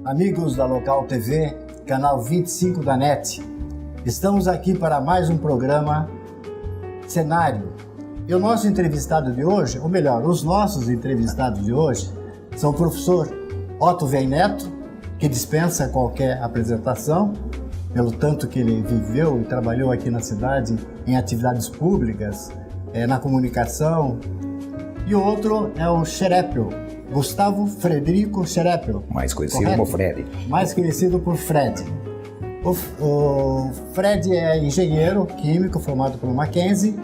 amigos da Local TV, canal 25 da NET. Estamos aqui para mais um programa Cenário. E o nosso entrevistado de hoje, ou melhor, os nossos entrevistados de hoje, são o professor Otto Vem Neto, que dispensa qualquer apresentação, pelo tanto que ele viveu e trabalhou aqui na cidade em atividades públicas, na comunicação. E o outro é o Xerépio, Gustavo Frederico Xerépio. Mais conhecido como Fred. Mais conhecido por Fred. O Fred é engenheiro químico formado pelo Mackenzie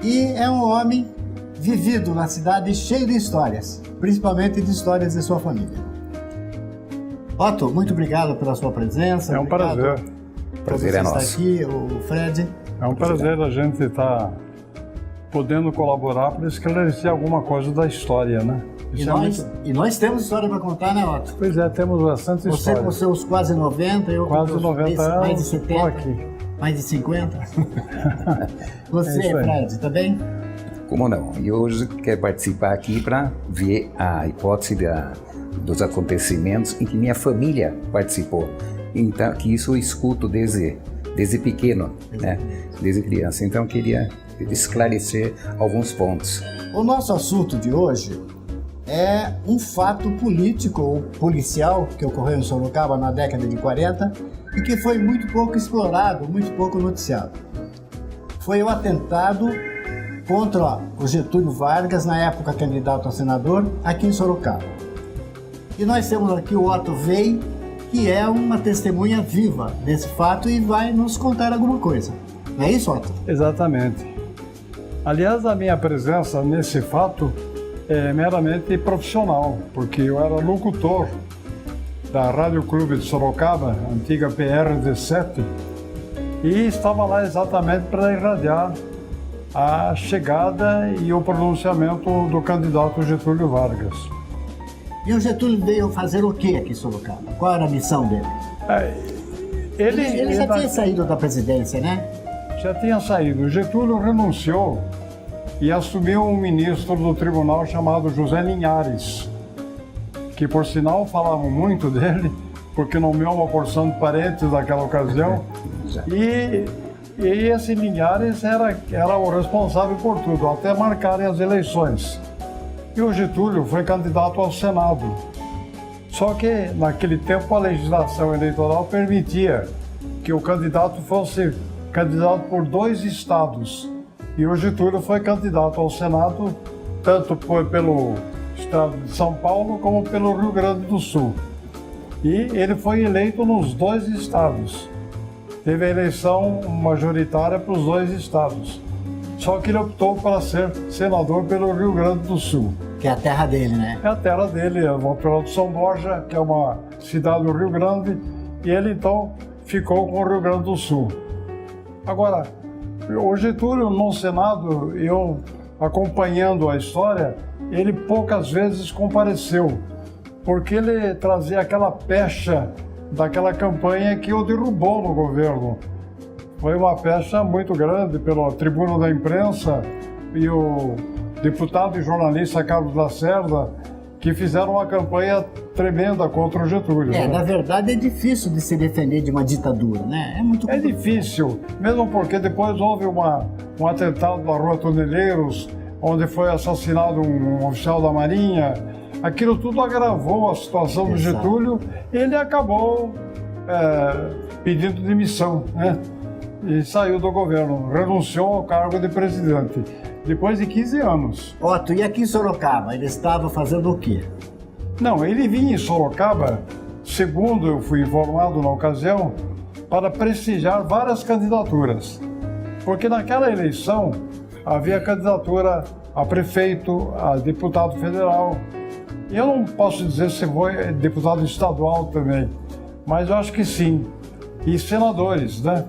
e é um homem vivido na cidade, cheio de histórias, principalmente de histórias de sua família. Otto, muito obrigado pela sua presença. É um prazer. Prazer é nosso. Estar aqui, o Fred. É um prazer a gente estar podendo colaborar para esclarecer alguma coisa da história, né? E nós temos história para contar, né, Otto? Pois é, temos bastante história. Você com seus quase 90, eu quase com 90 anos, mais de 70, aqui. mais de 50. Você, Fred, tá bem? Como não? E hoje quero participar aqui para ver a hipótese dos acontecimentos em que minha família participou. Então, que isso eu escuto desde pequeno, né? Desde criança. Então, eu queria esclarecer alguns pontos. O nosso assunto de hoje é um fato político ou policial que ocorreu em Sorocaba na década de 40 e que foi muito pouco explorado, muito pouco noticiado. Foi o atentado contra o Getúlio Vargas, na época candidato a senador, aqui em Sorocaba. E nós temos aqui o Otto Vem, que é uma testemunha viva desse fato e vai nos contar alguma coisa. Não é isso, Otto? Exatamente. Aliás, a minha presença nesse fato é meramente profissional, porque eu era locutor da Rádio Clube de Sorocaba, antiga PR-17, e estava lá exatamente para irradiar a chegada e o pronunciamento do candidato Getúlio Vargas. E o Getúlio veio fazer o que aqui em Sorocaba? Qual era a missão dele? Ele já tinha saído da presidência, né? Já tinha saído. O Getúlio renunciou e assumiu um ministro do tribunal chamado José Linhares, que por sinal falavam muito dele, porque nomeou uma porção de parentes daquela ocasião. E esse Linhares era o responsável por tudo, até marcarem as eleições. E o Getúlio foi candidato ao Senado. Só que, naquele tempo, a legislação eleitoral permitia que o candidato fosse candidato por 2 estados. E o Getúlio foi candidato ao Senado, tanto pelo estado de São Paulo como pelo Rio Grande do Sul. E ele foi eleito nos 2 estados. Teve a eleição majoritária para os 2 estados. Só que ele optou para ser senador pelo Rio Grande do Sul. Que é a terra dele, né? É a terra dele, é o natural de São Borja, que é uma cidade do Rio Grande, e ele então ficou com o Rio Grande do Sul. Agora, o Getúlio no Senado, eu acompanhando a história, ele poucas vezes compareceu, porque ele trazia aquela pecha daquela campanha que o derrubou no governo. Foi uma pecha muito grande pela tribuna da imprensa e o deputado e jornalista Carlos Lacerda, que fizeram uma campanha tremenda contra o Getúlio. Na verdade é difícil de se defender de uma ditadura, né? É difícil, mesmo porque depois houve um atentado na Rua Toneleiros, onde foi assassinado um oficial da Marinha. Aquilo tudo agravou a situação do Getúlio e ele acabou pedindo demissão, né? E saiu do governo, renunciou ao cargo de presidente, depois de 15 anos. Otto, e aqui em Sorocaba, ele estava fazendo o quê? Não, ele vinha em Sorocaba, segundo eu fui informado na ocasião, para prestigiar várias candidaturas. Porque naquela eleição havia candidatura a prefeito, a deputado federal. E eu não posso dizer se foi deputado estadual também, mas eu acho que sim. E senadores, né?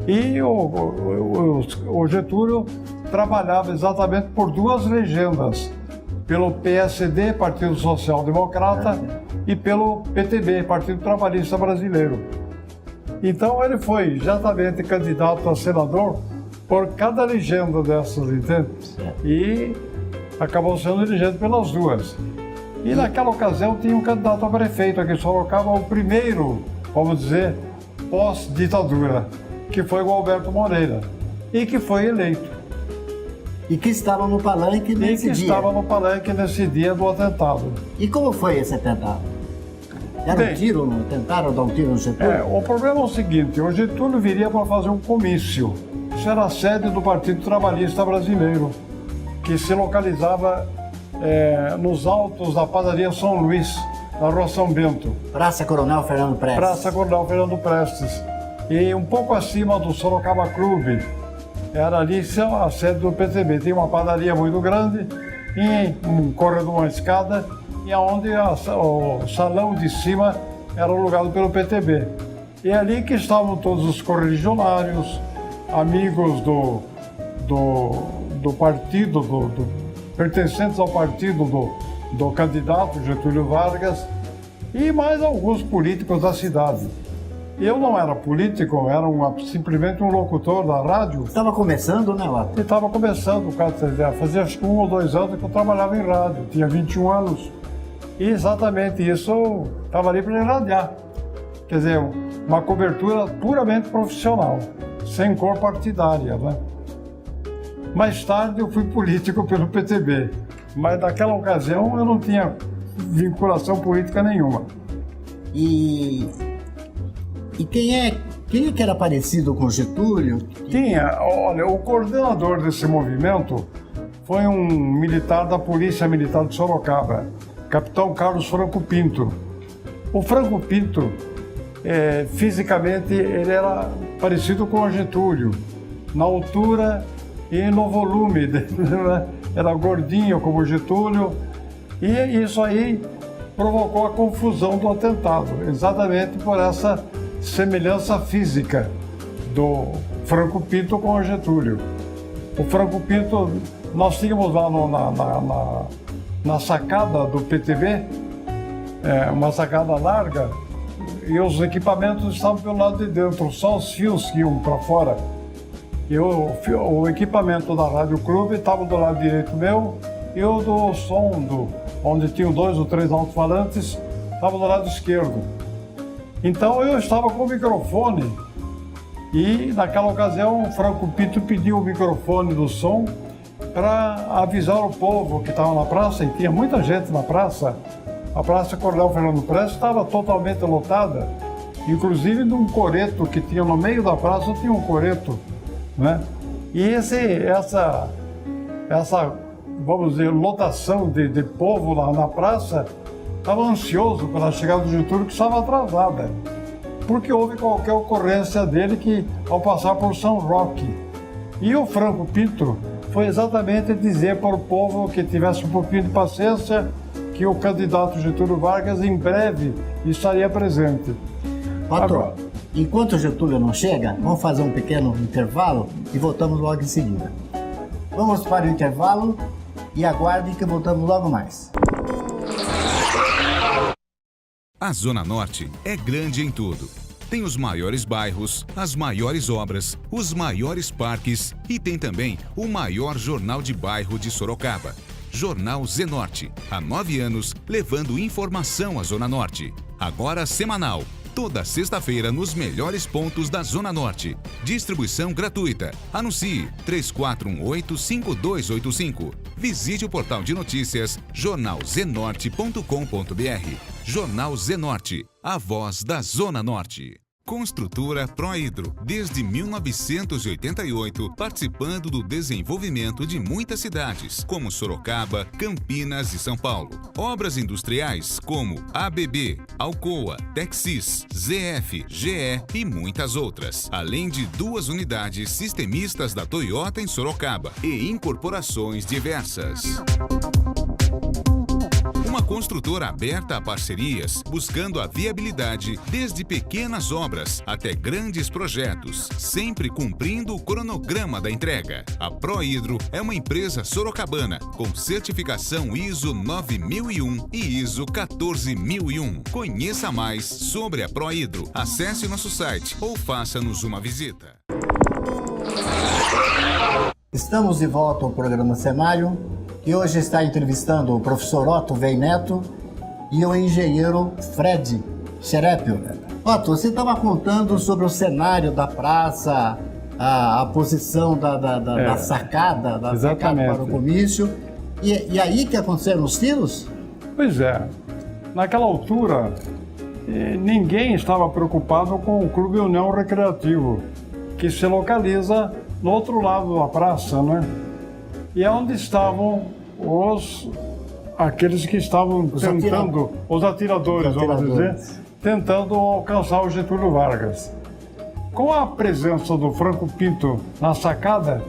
E o Getúlio trabalhava exatamente por 2 legendas, pelo PSD, Partido Social Democrata, e pelo PTB, Partido Trabalhista Brasileiro. Então ele foi exatamente candidato a senador por cada legenda dessas, entende? E acabou sendo eleito pelas 2. E naquela ocasião tinha um candidato a prefeito aqui em Sorocaba, o primeiro, vamos dizer, pós-ditadura, que foi o Alberto Moreira, e que foi eleito. E que estava no palanque nesse dia. Estava no palanque nesse dia do atentado. E como foi esse atentado? Deram um tiro, tentaram dar um tiro no Getúlio? O problema é o seguinte, o Getúlio viria para fazer um comício. Isso era a sede do Partido Trabalhista Brasileiro, que se localizava nos altos da padaria São Luís, na Rua São Bento. Praça Coronel Fernando Prestes. Praça Coronel Fernando Prestes. E um pouco acima do Sorocaba Clube, era ali a sede do PTB. Tinha uma padaria muito grande, e um corredor, uma escada, e onde o salão de cima era alugado pelo PTB. E ali que estavam todos os correligionários, amigos do partido, pertencentes ao partido do candidato Getúlio Vargas, e mais alguns políticos da cidade. Eu não era político, era simplesmente um locutor da rádio. Estava começando, né, Otto? Estava começando, fazia acho que 1 ou 2 anos que eu trabalhava em rádio, tinha 21 anos. E exatamente isso, eu estava ali para irradiar. Quer dizer, uma cobertura puramente profissional, sem cor partidária, né? Mais tarde eu fui político pelo PTB, mas naquela ocasião eu não tinha vinculação política nenhuma. E quem é que era parecido com Getúlio? Tinha, olha, o coordenador desse movimento foi um militar da Polícia Militar de Sorocaba, Capitão Carlos Franco Pinto. O Franco Pinto, fisicamente, ele era parecido com o Getúlio, na altura e no volume dele, era gordinho como o Getúlio, e isso aí provocou a confusão do atentado, exatamente por essa semelhança física do Franco Pinto com o Getúlio. O Franco Pinto, nós tínhamos lá na sacada do PTB, uma sacada larga, e os equipamentos estavam pelo lado de dentro, só os fios que iam para fora. E o equipamento da Rádio Clube estava do lado direito meu, e o do som, onde tinham 2 ou 3 alto-falantes, estava do lado esquerdo. Então eu estava com o microfone e naquela ocasião o Franco Pinto pediu o microfone do som para avisar o povo que estava na praça, e tinha muita gente na praça. A Praça Coronel Fernando Prestes estava totalmente lotada, inclusive num coreto que tinha no meio da praça, tinha um coreto, né? E essa vamos dizer, lotação de povo lá na praça estava ansioso pela chegada do Getúlio, que estava atrasada, porque houve qualquer ocorrência dele ao passar por São Roque. E o Franco Pinto foi exatamente dizer para o povo que tivesse um pouquinho de paciência, que o candidato Getúlio Vargas em breve estaria presente. Otto, enquanto o Getúlio não chega, vamos fazer um pequeno intervalo e voltamos logo em seguida. Vamos para o intervalo e aguardem que voltamos logo mais. A Zona Norte é grande em tudo. Tem os maiores bairros, as maiores obras, os maiores parques e tem também o maior jornal de bairro de Sorocaba. Jornal Zenorte. Há 9 anos, levando informação à Zona Norte. Agora semanal. Toda sexta-feira nos melhores pontos da Zona Norte. Distribuição gratuita. Anuncie 3418-5285. Visite o portal de notícias jornalzenorte.com.br. Jornal Zenorte, a voz da Zona Norte. Construtora Prohidro, desde 1988, participando do desenvolvimento de muitas cidades, como Sorocaba, Campinas e São Paulo. Obras industriais como ABB, Alcoa, Texis, ZF, GE e muitas outras. Além de 2 unidades sistemistas da Toyota em Sorocaba e incorporações diversas. Uma construtora aberta a parcerias, buscando a viabilidade desde pequenas obras até grandes projetos, sempre cumprindo o cronograma da entrega. A Prohidro é uma empresa sorocabana com certificação ISO 9001 e ISO 14001. Conheça mais sobre a Prohidro. Acesse nosso site ou faça-nos uma visita. Estamos de volta ao programa Cenário que hoje está entrevistando o professor Otto Weineto e o engenheiro Fred Xerépio. Otto, você estava contando sobre o cenário da praça, a posição da sacada, para o comício. E aí que aconteceram os tiros? Pois é. Naquela altura, ninguém estava preocupado com o Clube União Recreativo, que se localiza no outro lado da praça, né? E é onde estavam aqueles que estavam os atiradores, vamos dizer, tentando alcançar o Getúlio Vargas. Com a presença do Franco Pinto na sacada,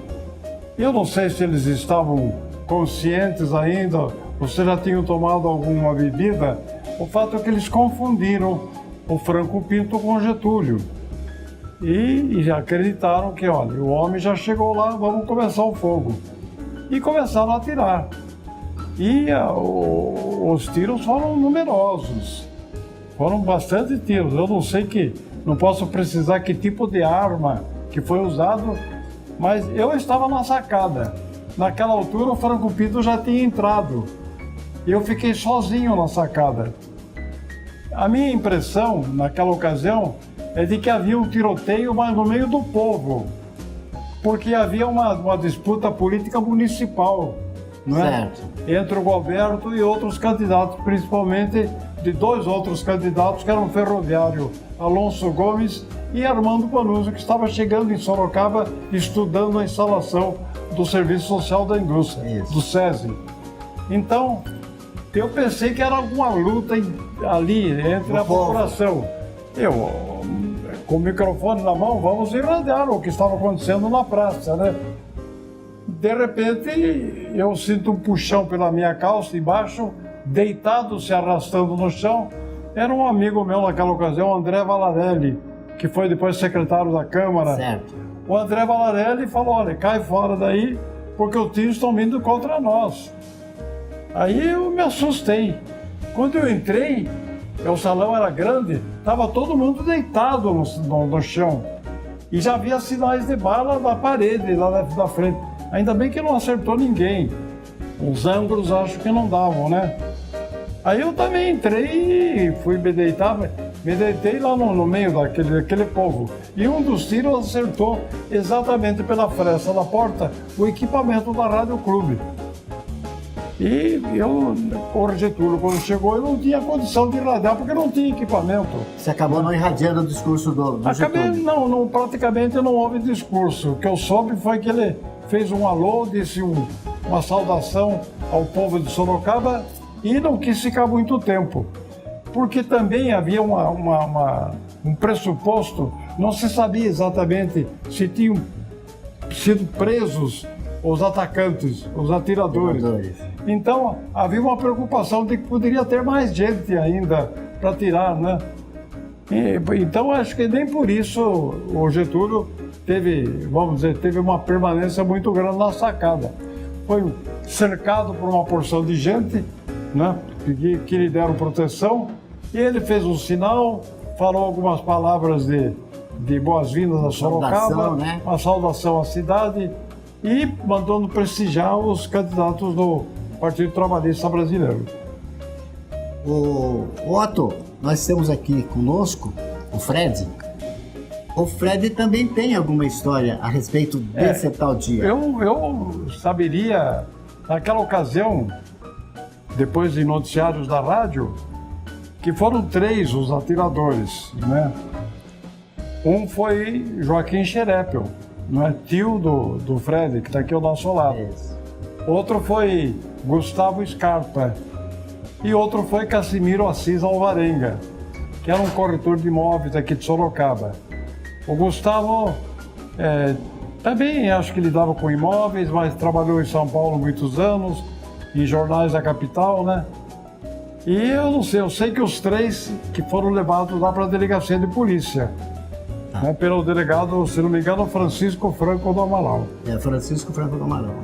eu não sei se eles estavam conscientes ainda, ou se já tinham tomado alguma bebida, o fato é que eles confundiram o Franco Pinto com o Getúlio. E acreditaram que, olha, o homem já chegou lá, vamos começar o fogo. E começaram a atirar. E os tiros foram numerosos. Foram bastante tiros. Eu não posso precisar que tipo de arma que foi usado, mas eu estava na sacada. Naquela altura o Franco Pinto já tinha entrado. E eu fiquei sozinho na sacada. A minha impressão, naquela ocasião, é de que havia um tiroteio, mas no meio do povo. Porque havia uma disputa política municipal, não é? Entre o Goberto e outros candidatos, principalmente de dois outros candidatos, que eram o ferroviário Alonso Gomes e Armando Panuzzi, que estava chegando em Sorocaba estudando a instalação do Serviço Social da Indústria, do SESI. Então, eu pensei que era alguma luta ali entre a população. Eu, com o microfone na mão, vamos irradiar o que estava acontecendo na praça, né? De repente, eu sinto um puxão pela minha calça embaixo, deitado, se arrastando no chão. Era um amigo meu naquela ocasião, André Valarelli, que foi depois secretário da Câmara. Certo. O André Valarelli falou, olha, cai fora daí, porque os tiros estão vindo contra nós. Aí eu me assustei. Quando eu entrei, o salão era grande, estava todo mundo deitado no chão. E já havia sinais de bala na parede, lá da frente. Ainda bem que não acertou ninguém. Os ângulos acho que não davam, né? Aí eu também entrei e fui me deitar, me deitei lá no meio daquele povo. E um dos tiros acertou exatamente pela fresta da porta o equipamento da Rádio Clube. E o Getúlio, quando chegou, eu não tinha condição de irradiar, porque não tinha equipamento. Você acabou não irradiando o discurso do Getúlio? Não, praticamente não houve discurso. O que eu soube foi que ele fez um alô, disse uma saudação ao povo de Sorocaba e não quis ficar muito tempo. Porque também havia um pressuposto, não se sabia exatamente se tinham sido presos os atacantes, os atiradores. Então, havia uma preocupação de que poderia ter mais gente ainda para atirar, né? Então, acho que nem por isso o Getúlio teve uma permanência muito grande na sacada. Foi cercado por uma porção de gente, né, que lhe deram proteção, e ele fez um sinal, falou algumas palavras de boas-vindas a Sorocaba, né? Uma saudação à cidade, e mandando prestigiar os candidatos do Partido Trabalhista Brasileiro. Otto, nós temos aqui conosco o Fred. O Fred também tem alguma história a respeito desse tal dia. Eu saberia, naquela ocasião, depois de noticiários da rádio, que foram 3 os atiradores, né? Um foi Joaquim Xerépio, né? Tio do Fred, que está aqui ao nosso lado. Outro foi Gustavo Scarpa. E outro foi Cassimiro Assis Alvarenga, que era um corretor de imóveis aqui de Sorocaba. O Gustavo também acho que lidava com imóveis, mas trabalhou em São Paulo muitos anos, em jornais da capital, né? E eu não sei, eu sei que os 3 que foram levados lá para a delegacia de polícia, né, pelo delegado, se não me engano, Francisco Franco do Amaral. Francisco Franco do Amaral.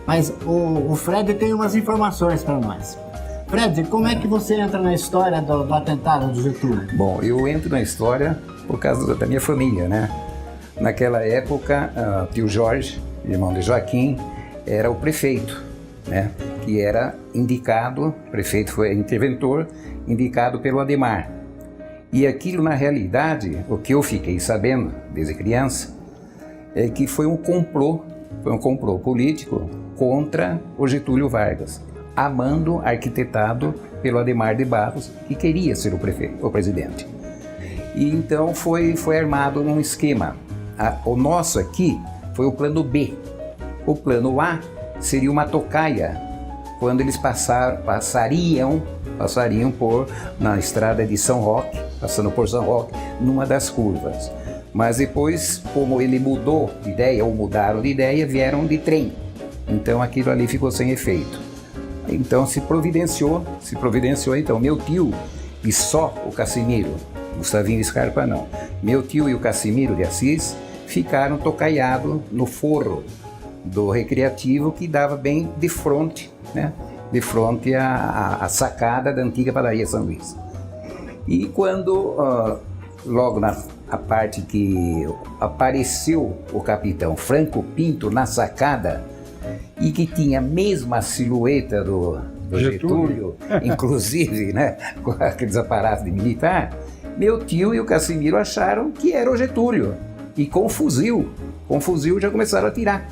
Mas o Fred tem umas informações para nós. Fred, como é que você entra na história do atentado do Getúlio? Bom, eu entro na história por causa da minha família, né? Naquela época, tio Jorge, irmão de Joaquim, era o prefeito né? Que era indicado, o prefeito foi interventor, indicado pelo Adhemar. E aquilo, na realidade, o que eu fiquei sabendo desde criança, é que foi um complô político contra o Getúlio Vargas, amando, arquitetado pelo Adhemar de Barros, que queria ser o presidente. E então foi armado num esquema. O nosso aqui foi o plano B. O plano A seria uma tocaia, quando eles passariam na estrada de São Roque, passando por São Roque, numa das curvas. Mas depois, como ele mudou de ideia, ou mudaram de ideia, vieram de trem. Então aquilo ali ficou sem efeito. Então se providenciou então meu tio e só o Cassimiro, Gustavinho Scarpa não. Meu tio e o Cassimiro de Assis ficaram tocaiados no forro do recreativo, que dava bem de frente, né? De frente à sacada da antiga padaria São Luís. E quando, logo na parte que apareceu o capitão Franco Pinto na sacada, e que tinha a mesma silhueta do Getúlio, inclusive, né, com aqueles aparatos de militar, meu tio e o Cassimiro acharam que era o Getúlio. E com fuzil já começaram a atirar.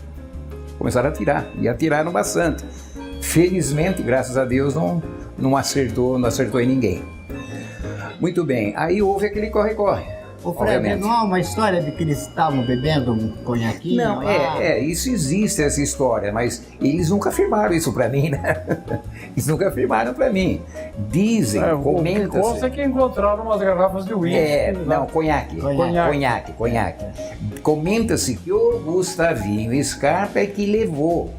E atiraram bastante. Felizmente, graças a Deus, não acertou em ninguém. Muito bem, aí houve aquele corre-corre. Ô Fred, não há uma história de que eles estavam bebendo um conhaquinho? Não, isso existe, essa história, mas eles nunca afirmaram isso pra mim, né? Eles nunca afirmaram pra mim. Dizem, comentam. O que consta é que encontraram umas garrafas de uísque. Conhaque. Comenta-se que o Gustavinho Scarpa é que levou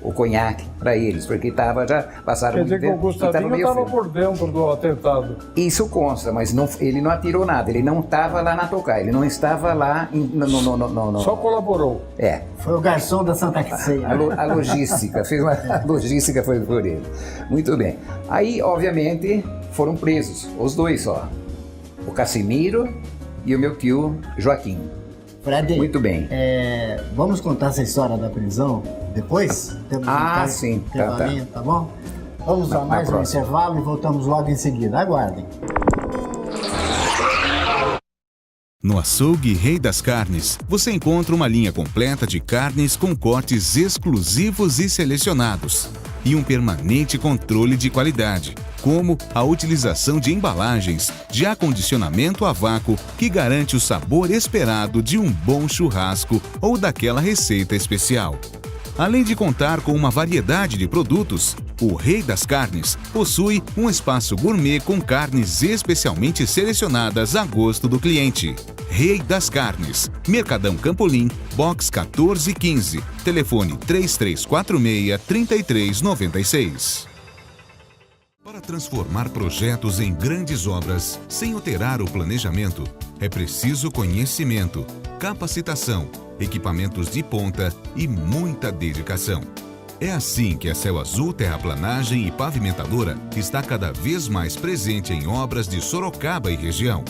o conhaque para eles, porque já passaram muito tempo. Quer dizer que o Gustavinho estava por dentro do atentado. Isso consta, mas ele não atirou nada, ele não estava lá na tocaia, ele não estava lá... Só colaborou. Foi o garçom da Santa Ceia. A logística, a logística foi por ele. Muito bem. Aí, obviamente, foram presos, os dois só. O Cassimiro e o meu tio Joaquim. Fred, muito bem. Vamos contar essa história da prisão depois? Temos sim. Tá bom? Vamos a mais um intervalo e voltamos logo em seguida. Aguardem. No Açougue Rei das Carnes, você encontra uma linha completa de carnes com cortes exclusivos e selecionados. E um permanente controle de qualidade, como a utilização de embalagens de acondicionamento a vácuo que garante o sabor esperado de um bom churrasco ou daquela receita especial. Além de contar com uma variedade de produtos, o Rei das Carnes possui um espaço gourmet com carnes especialmente selecionadas a gosto do cliente. Rei das Carnes, Mercadão Campolim, box 1415, telefone 3346-3396. Para transformar projetos em grandes obras sem alterar o planejamento, é preciso conhecimento, capacitação, equipamentos de ponta e muita dedicação. É assim que a Céu Azul Terraplanagem e Pavimentadora está cada vez mais presente em obras de Sorocaba e região.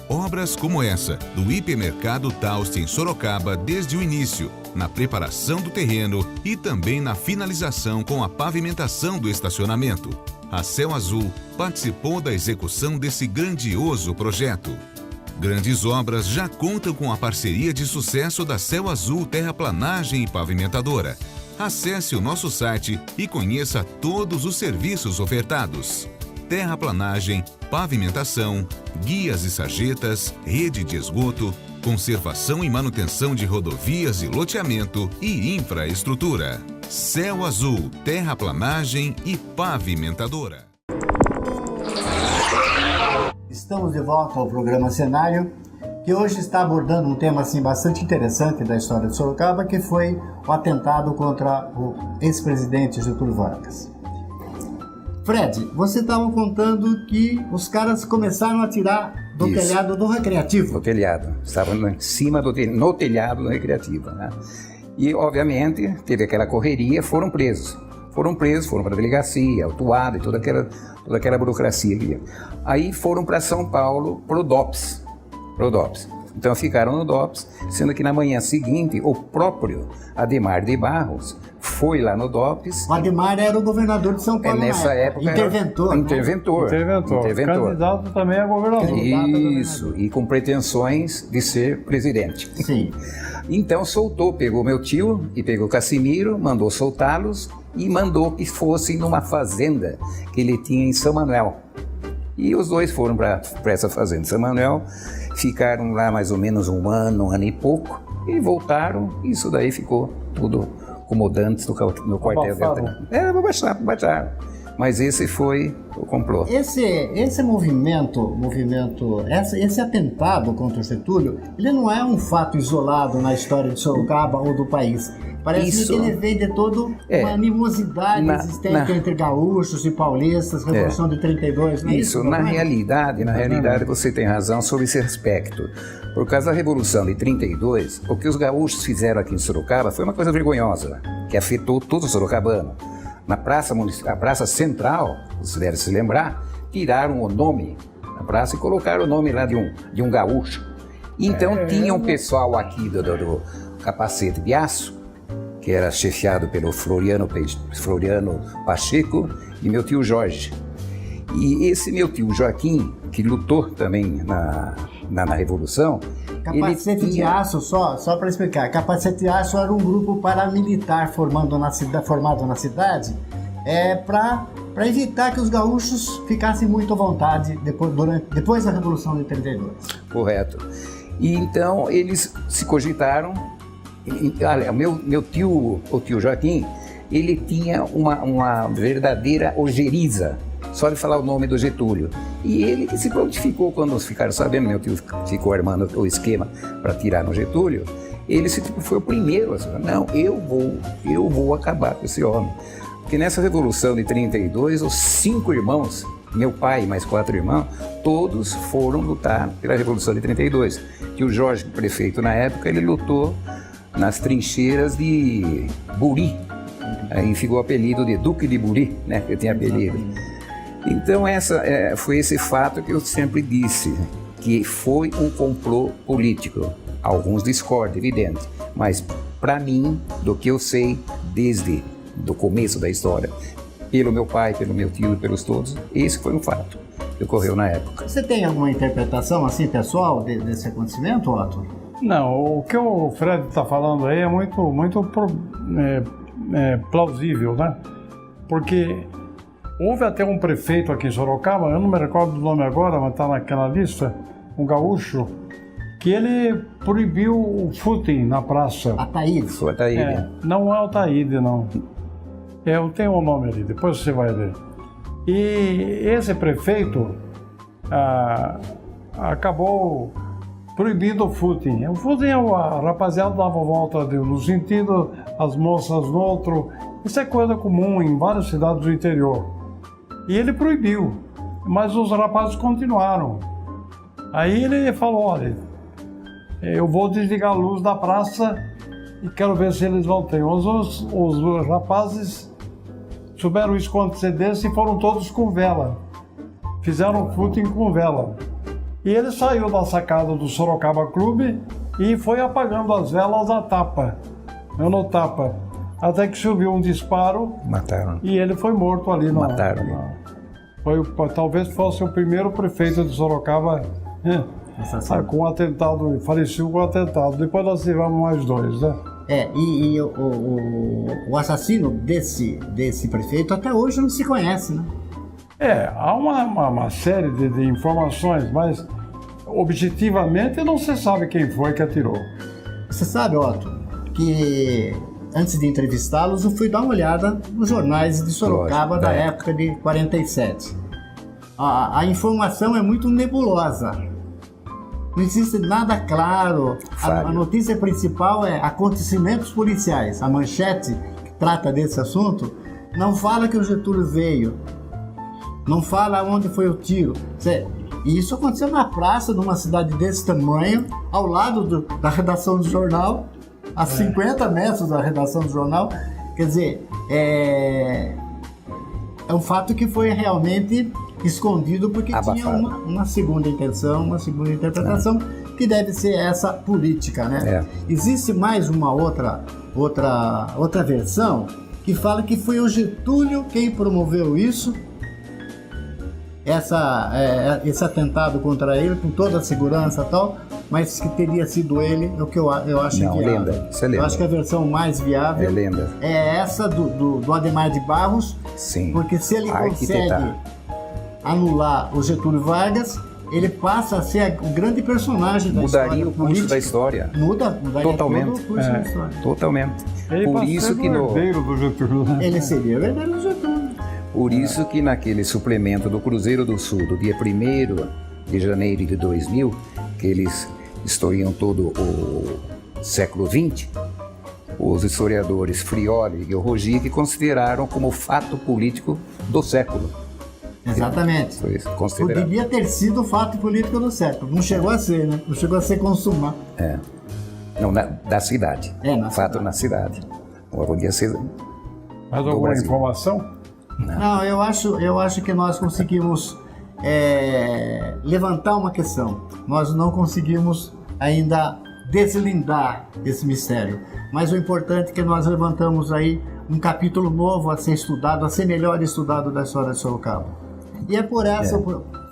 Obras como essa, do Hipermercado Taust em Sorocaba desde o início, na preparação do terreno e também na finalização com a pavimentação do estacionamento. A Céu Azul participou da execução desse grandioso projeto. Grandes obras já contam com a parceria de sucesso da Céu Azul Terraplanagem e Pavimentadora. Acesse o nosso site e conheça todos os serviços ofertados. Terraplanagem, pavimentação, guias e sarjetas, rede de esgoto, conservação e manutenção de rodovias e loteamento e infraestrutura. Céu Azul, Terraplanagem e Pavimentadora. Estamos de volta ao programa Cenário, que hoje está abordando um tema assim, bastante interessante da história de Sorocaba, que foi o atentado contra o ex-presidente Getúlio Vargas. Fred, você estava contando que os caras começaram a atirar do telhado do Recreativo. Do telhado. Estavam em cima no telhado do Recreativo, né? E, obviamente, teve aquela correria, foram presos, foram para a delegacia, autuado e toda aquela burocracia. Aí foram para São Paulo, pro DOPS. Então ficaram no DOPS, sendo que na manhã seguinte o próprio Adhemar de Barros foi lá no DOPS. O Adhemar era o governador de São Paulo nessa época. Interventor. Interventor. Candidato também a governador. Isso, e com pretensões de ser presidente. Sim. Então pegou meu tio e pegou Cassimiro, mandou soltá-los e mandou que fossem numa fazenda que ele tinha em São Manuel. E os dois foram para essa fazenda de São Manuel, ficaram lá mais ou menos um ano e pouco, e voltaram, e isso daí ficou tudo acomodantes no quartel. Baixaram. Mas esse foi o complô. Esse movimento, esse atentado contra o Getúlio, ele não é um fato isolado na história de Sorocaba ou do país. Parece que ele vem de toda uma animosidade existente entre gaúchos e paulistas, Revolução de 32, não é isso? Na realidade, você tem razão sobre esse aspecto. Por causa da Revolução de 32, o que os gaúchos fizeram aqui em Sorocaba foi uma coisa vergonhosa, que afetou todo o sorocabano. Na praça central, se deve se lembrar, tiraram o nome da praça e colocaram o nome lá de um gaúcho. Então tinha um pessoal aqui do Capacete de Aço, que era chefiado pelo Floriano Pacheco e meu tio Jorge. E esse meu tio Joaquim, que lutou também na Revolução... Capacete de Aço, só para explicar, Capacete de Aço era um grupo paramilitar formado na cidade para evitar que os gaúchos ficassem muito à vontade depois da Revolução de 32. Correto. E então eles se cogitaram. Olha, o tio Joaquim, ele tinha uma verdadeira ojeriza, só de falar o nome do Getúlio. E ele que se prontificou quando ficaram sabendo, meu tio ficou armando o esquema para tirar no Getúlio, ele foi o primeiro a dizer, não, eu vou acabar com esse homem. Porque nessa Revolução de 32, os 5 irmãos, meu pai e mais 4 irmãos, todos foram lutar pela Revolução de 32. Que o Jorge, prefeito na época, ele lutou nas trincheiras de Buri. Aí ficou o apelido de Duque de Buri, né? Eu tinha apelido. Então foi esse fato que eu sempre disse, que foi um complô político. Alguns discordam, evidente, mas para mim, do que eu sei desde do começo da história, pelo meu pai, pelo meu tio, pelos todos, esse foi um fato que ocorreu na época. Você tem alguma interpretação assim pessoal desse acontecimento, Otto? Não, o que o Fred está falando aí é muito plausível, né? Porque houve até um prefeito aqui em Sorocaba, eu não me recordo do nome agora, mas está naquela lista, um gaúcho, que ele proibiu o footing na praça. Ataíde. Foi Ataíde. Não é o Ataíde, não. Eu tenho um nome ali, depois você vai ver. E esse prefeito acabou proibindo o footing. O footing, a rapaziada dava volta no sentido, as moças no outro. Isso é coisa comum em várias cidades do interior. E ele proibiu, mas os rapazes continuaram. Aí ele falou, olha, eu vou desligar a luz da praça e quero ver se eles vão ter. Os rapazes souberam isso com antecedência e foram todos com vela. Fizeram footing com vela. E ele saiu da sacada do Sorocaba Clube e foi apagando as velas a tapa, no tapa. Até que subiu um disparo. Mataram. E ele foi morto ali. Mataram. Talvez fosse o primeiro prefeito de Sorocaba com um atentado, faleceu com um atentado. Depois nós tivemos mais 2, né? E o assassino desse prefeito até hoje não se conhece, né? Há uma série de informações, mas objetivamente não se sabe quem foi que atirou. Você sabe, Otto, que antes de entrevistá-los eu fui dar uma olhada nos jornais de Sorocaba da época de 47. A informação é muito nebulosa. Não existe nada claro. A notícia principal é acontecimentos policiais. A manchete que trata desse assunto não fala que o Getúlio veio. Não fala onde foi o tiro. E isso aconteceu na praça de uma cidade desse tamanho, ao lado da redação do jornal, a 50 metros da redação do jornal. Quer dizer, é um fato que foi realmente escondido porque tinha uma segunda intenção, uma segunda interpretação, que deve ser essa política, né? Existe mais uma outra versão que fala que foi o Getúlio quem promoveu isso, esse atentado contra ele, com toda a segurança e tal, mas que teria sido ele, o que eu acho viável. Lenda. Isso é lenda. Eu acho que a versão mais viável lenda. É essa do Adhemar de Barros. Sim. Porque se ele consegue anular o Getúlio Vargas, ele passa a ser o grande personagem da história. Mudaria o curso da história. Mudaria totalmente. todo o curso da história. Totalmente. Ele Por isso que o herdeiro do Getúlio. Ele seria o herdeiro do Getúlio. Por isso que naquele suplemento do Cruzeiro do Sul, do dia 1º de janeiro de 2000, que eles historiam todo o século XX, os historiadores Frioli e Rogic consideraram como fato político do século. Exatamente. Foi considerado. Poderia ter sido o fato político do século. Não chegou a ser, né? Não chegou a ser consumado. Não, da cidade. Fato na cidade. Agora podia ser. Mais alguma informação? Não, eu acho que nós conseguimos levantar uma questão. Nós não conseguimos ainda deslindar esse mistério. Mas o importante é que nós levantamos aí um capítulo novo a ser estudado, a ser melhor estudado da história de Sorocaba. E é por essa...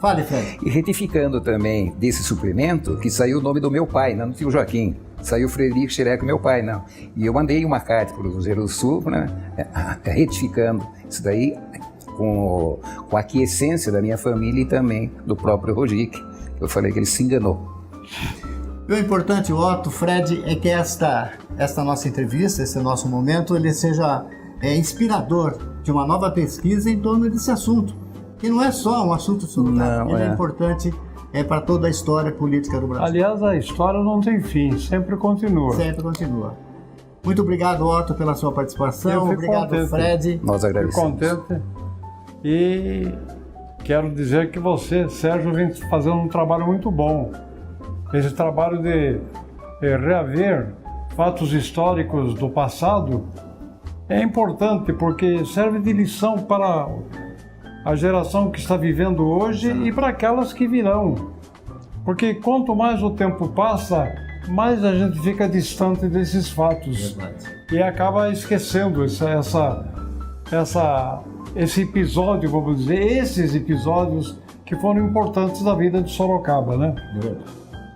Fale, Fred. E retificando também desse suplemento, que saiu o nome do meu pai, não do tio Joaquim. Saiu Frederico Xereco, meu pai, não. E eu mandei uma carta para o Cruzeiro do Sul, né, retificando isso daí com a aquiescência da minha família e também do próprio Rogic. Eu falei que ele se enganou. E o importante, Otto, Fred, é que esta nossa entrevista, esse nosso momento, ele seja inspirador de uma nova pesquisa em torno desse assunto. Que não é só um assunto Sorocaba, ele é importante para toda a história política do Brasil. Aliás, a história não tem fim, sempre continua. Sempre continua. Muito obrigado, Otto, pela sua participação. Obrigado, contente. Fred. Nós agradecemos. Fico contente. E quero dizer que você, Sérgio, vem fazendo um trabalho muito bom. Esse trabalho de reaver fatos históricos do passado é importante porque serve de lição para a geração que está vivendo hoje e para aquelas que virão. Porque quanto mais o tempo passa, mais a gente fica distante desses fatos. E acaba esquecendo esse episódio, vamos dizer, esses episódios que foram importantes da vida de Sorocaba, né?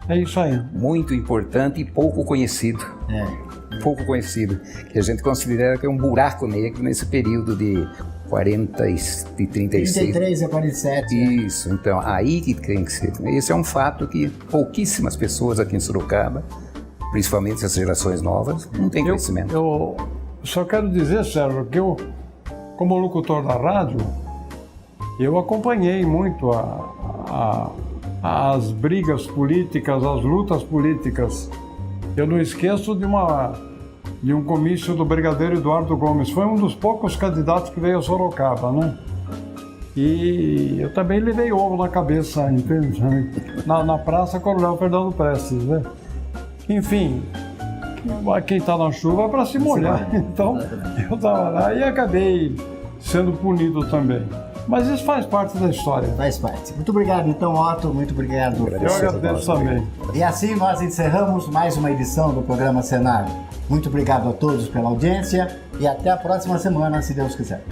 É isso aí. Muito importante e pouco conhecido. Pouco conhecido. Que a gente considera que é um buraco negro nesse período de 40 e 36. 33 a 47. Isso, então, aí que tem que ser. Esse é um fato que pouquíssimas pessoas aqui em Sorocaba, principalmente as gerações novas, não têm conhecimento. Eu só quero dizer, Sérgio, que eu, como locutor da rádio, eu acompanhei muito as brigas políticas, as lutas políticas. Eu não esqueço de um comício do brigadeiro Eduardo Gomes. Foi um dos poucos candidatos que veio a Sorocaba, né? E eu também levei ovo na cabeça, entende? Na Praça Coronel Fernando Prestes, né? Enfim, quem está na chuva é para se molhar. Então, eu estava lá e acabei sendo punido também. Mas isso faz parte da história. Faz parte. Muito obrigado, então, Otto. Muito obrigado. Eu agradeço também. E assim nós encerramos mais uma edição do programa Cenário. Muito obrigado a todos pela audiência e até a próxima semana, se Deus quiser.